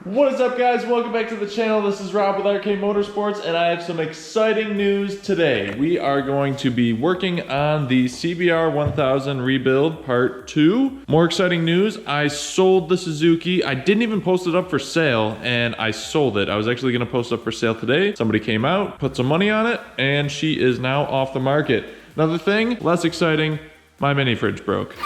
What is up, guys? Welcome back to the channel. This is Rob with RK Motorsports, and I have some exciting news today. We are going to be working on the CBR 1000 rebuild part 2. More exciting news, I sold the Suzuki. I didn't even post it up for sale, and I sold it. I was actually going to post it up for sale today. Somebody came out, put some money on it, and she is now off the market. Another thing, less exciting, my mini fridge broke.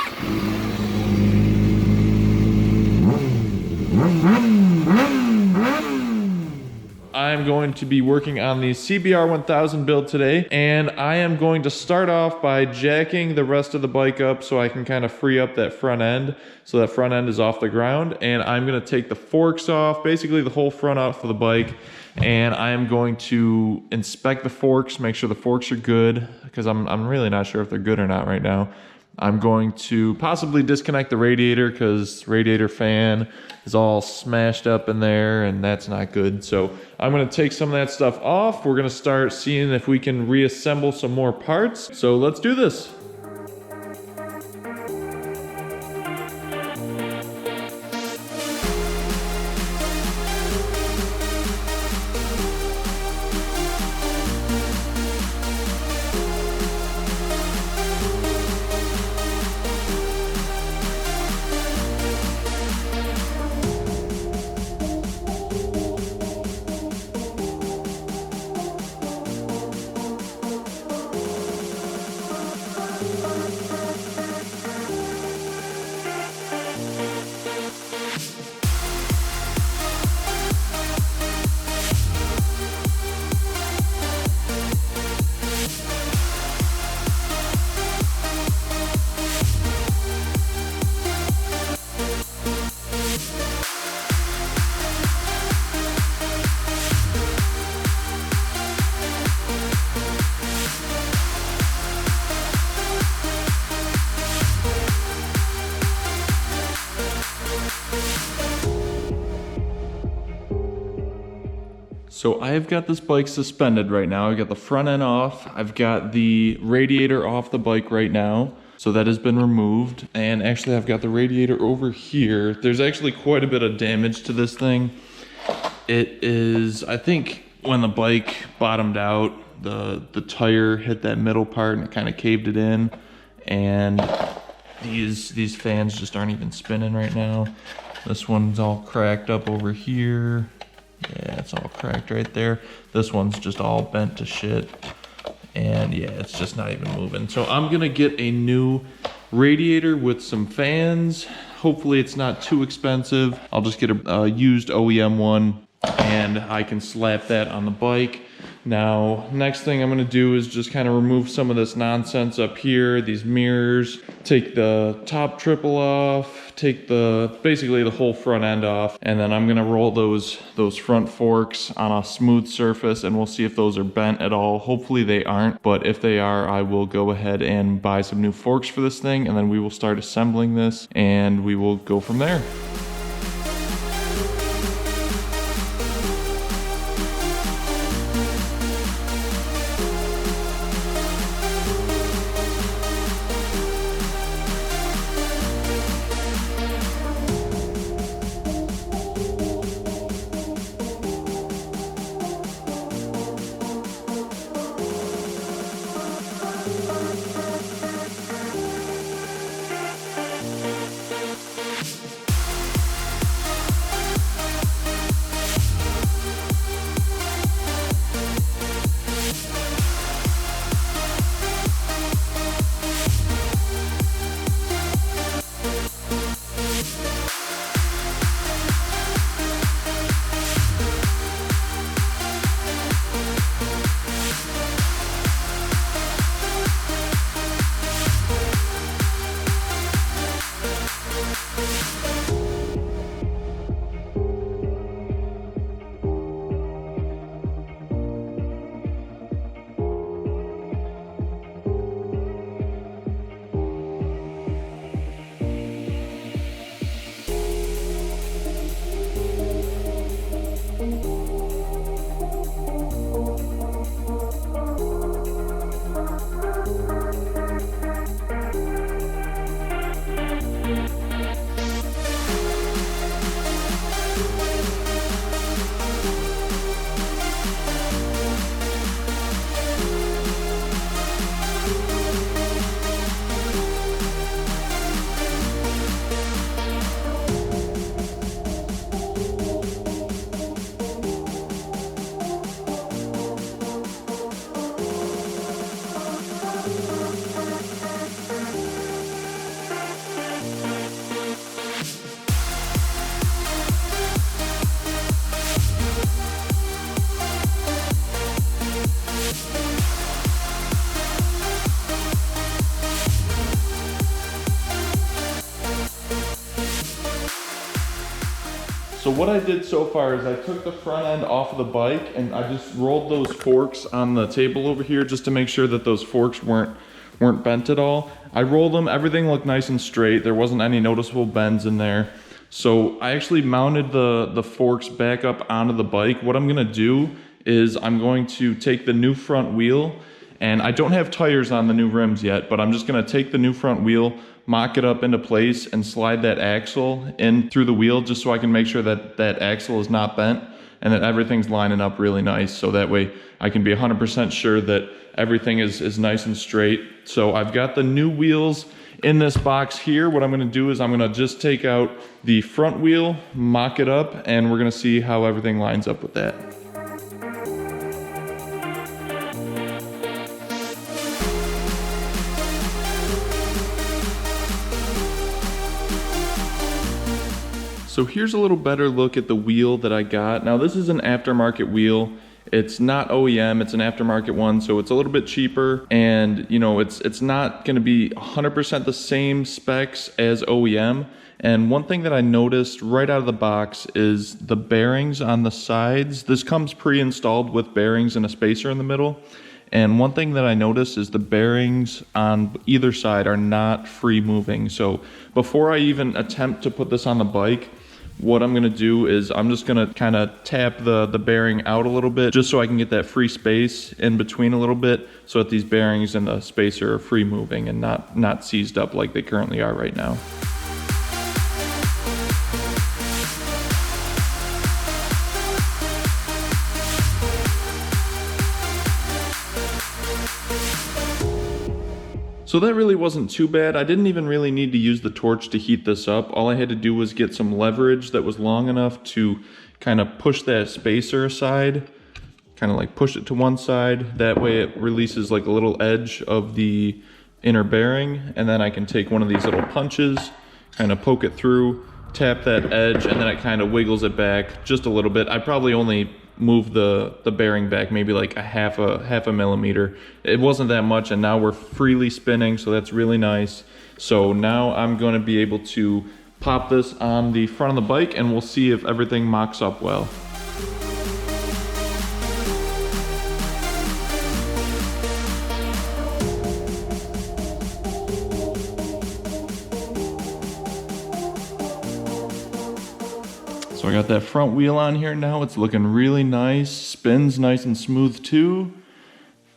I'm going to be working on the CBR 1000 build today, and I am going to start off by jacking the rest of the bike up so I can kind of free up that front end, so that front end is off the ground. And I'm going to take the forks off, basically the whole front off of the bike, and I am going to inspect the forks, make sure the forks are good, because I'm really not sure if they're good or not right now. I'm going to possibly disconnect the radiator because radiator fan is all smashed up in there and that's not good. So I'm going to take some of that stuff off. We're going to start seeing if we can reassemble some more parts. So let's do this. So I've got this bike suspended right now. I've got the front end off. I've got the radiator off the bike right now. So that has been removed. And actually I've got the radiator over here. There's actually quite a bit of damage to this thing. It is, I think when the bike bottomed out, the tire hit that middle part and it kind of caved it in. And these fans just aren't even spinning right now. This one's all cracked up over here. Yeah, it's all cracked right there. This one's just all bent to shit. And yeah, it's just not even moving. So I'm gonna get a new radiator with some fans. Hopefully it's not too expensive. I'll just get a used OEM one and I can slap that on the bike. Now, next thing I'm gonna do is just kind of remove some of this nonsense up here, these mirrors, take the top triple off, take basically the whole front end off, and then I'm gonna roll those front forks on a smooth surface and we'll see if those are bent at all. Hopefully they aren't, but if they are, I will go ahead and buy some new forks for this thing, and then we will start assembling this and we will go from there. So what I did so far is I took the front end off of the bike and I just rolled those forks on the table over here just to make sure that those forks weren't bent at all. I rolled them, everything looked nice and straight. There wasn't any noticeable bends in there. So I actually mounted the forks back up onto the bike. What I'm gonna do is I'm going to take the new front wheel, and I don't have tires on the new rims yet, but I'm just gonna take the new front wheel, mock it up into place, and slide that axle in through the wheel just so I can make sure that that axle is not bent and that everything's lining up really nice. So that way I can be 100% sure that everything is nice and straight. So I've got the new wheels in this box here. What I'm gonna do is I'm gonna just take out the front wheel, mock it up, and we're gonna see how everything lines up with that. So here's a little better look at the wheel that I got. Now this is an aftermarket wheel. It's not OEM, it's an aftermarket one, so it's a little bit cheaper, and you know, it's not gonna be 100% the same specs as OEM. And one thing that I noticed right out of the box is the bearings on the sides. This comes pre-installed with bearings and a spacer in the middle. And one thing that I noticed is the bearings on either side are not free moving. So before I even attempt to put this on the bike, what I'm gonna do is I'm just gonna kind of tap the bearing out a little bit just so I can get that free space in between a little bit so that these bearings and the spacer are free moving and not seized up like they currently are right now. So that really wasn't too bad. I didn't even really need to use the torch to heat this up. All I had to do was get some leverage that was long enough to kind of push that spacer aside, kind of like push it to one side. That way it releases like a little edge of the inner bearing, and then I can take one of these little punches, kind of poke it through, tap that edge, and then it kind of wiggles it back just a little bit. I probably only move the bearing back maybe like a half a millimeter. It wasn't that much, and now we're freely spinning, so that's really nice. So now I'm going to be able to pop this on the front of the bike and we'll see if everything mocks up well. So I got that front wheel on here now. It's looking really nice. Spins nice and smooth too.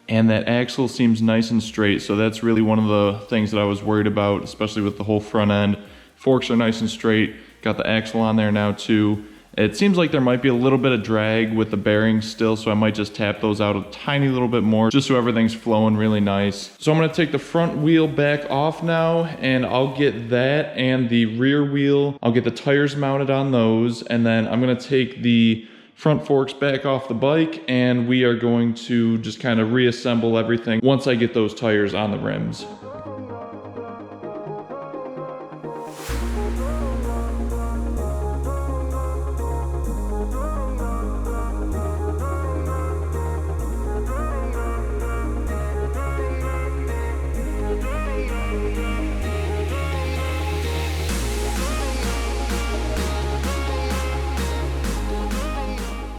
And that axle seems nice and straight. So that's really one of the things that I was worried about, especially with the whole front end. Forks are nice and straight. Got the axle on there now too. It seems like there might be a little bit of drag with the bearings still, so I might just tap those out a tiny little bit more just so everything's flowing really nice. So I'm gonna take the front wheel back off now, and I'll get that and the rear wheel. I'll get the tires mounted on those, and then I'm gonna take the front forks back off the bike, and we are going to just kind of reassemble everything once I get those tires on the rims.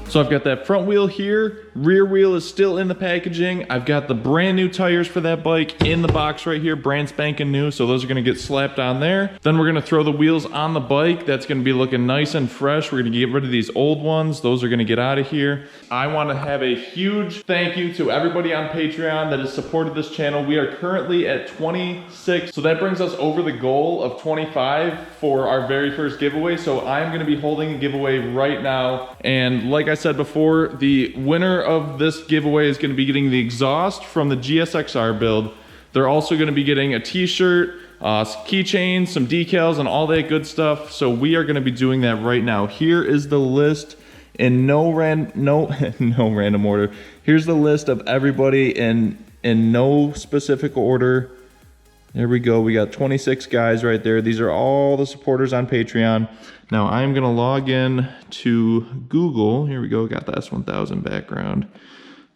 So I've got that front wheel here, rear wheel is still in the packaging. I've got the brand new tires for that bike in the box right here, brand spanking new, so those are gonna get slapped on there. Then we're gonna throw the wheels on the bike. That's gonna be looking nice and fresh. We're gonna get rid of these old ones. Those are gonna get out of here. I wanna have a huge thank you to everybody on Patreon that has supported this channel. We are currently at 26, so that brings us over the goal of 25 for our very first giveaway. So I'm gonna be holding a giveaway right now. And like I said before, the winner of this giveaway is going to be getting the exhaust from the GSXR build. They're also going to be getting a t-shirt, keychains, some decals, and all that good stuff. So we are going to be doing that right now. Here is the list in no random order. Here's the list of everybody in no specific order. There we go. We got 26 guys right there. These are all the supporters on Patreon. Now I'm gonna log in to Google. Here we go. Got the S1000 background.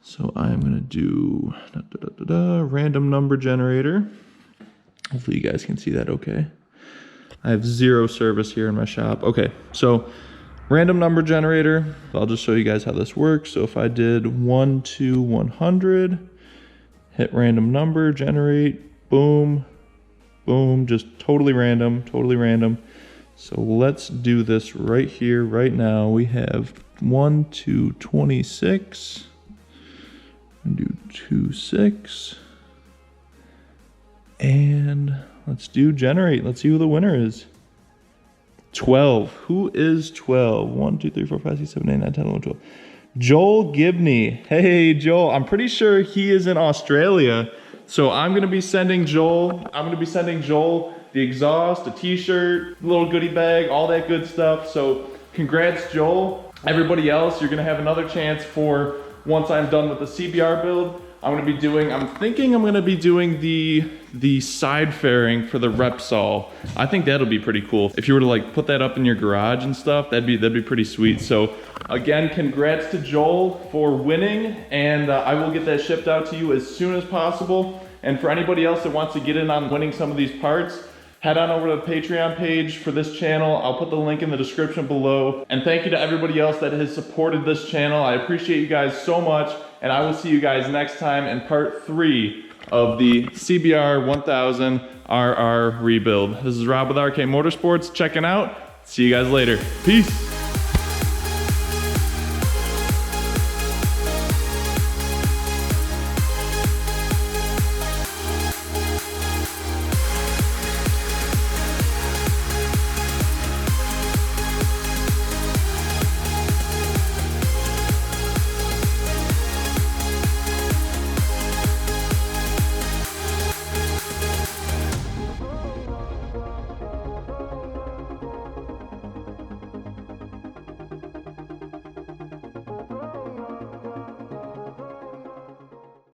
So I'm gonna do random number generator. Hopefully you guys can see that okay. I have zero service here in my shop. Okay, so Random number generator. I'll just show you guys how this works. So if I did 1 to 100, hit random number, generate, boom, boom, just totally random, totally random. So let's do this right here, right now. We have 1 to 26. Do 26. And let's do generate. Let's see who the winner is. 12. Who is 12? 1, 2, 3, 4, 5, 6, 7, 8, 9, 10, 11, 12. Joel Gibney. Hey, Joel. I'm pretty sure he is in Australia. So I'm going to be sending Joel the exhaust, a t-shirt, little goodie bag, all that good stuff. So congrats, Joel. Everybody else, you're going to have another chance for, once I'm done with the CBR build, I'm thinking I'm going to be doing the side fairing for the Repsol. I think that'll be pretty cool. If you were to like put that up in your garage and stuff, that'd be pretty sweet. So again, congrats to Joel for winning, and I will get that shipped out to you as soon as possible. And for anybody else that wants to get in on winning some of these parts, head on over to the Patreon page for this channel. I'll put the link in the description below. And thank you to everybody else that has supported this channel. I appreciate you guys so much. And I will see you guys next time in part 3 of the CBR 1000RR rebuild. This is Rob with RK Motorsports checking out. See you guys later. Peace.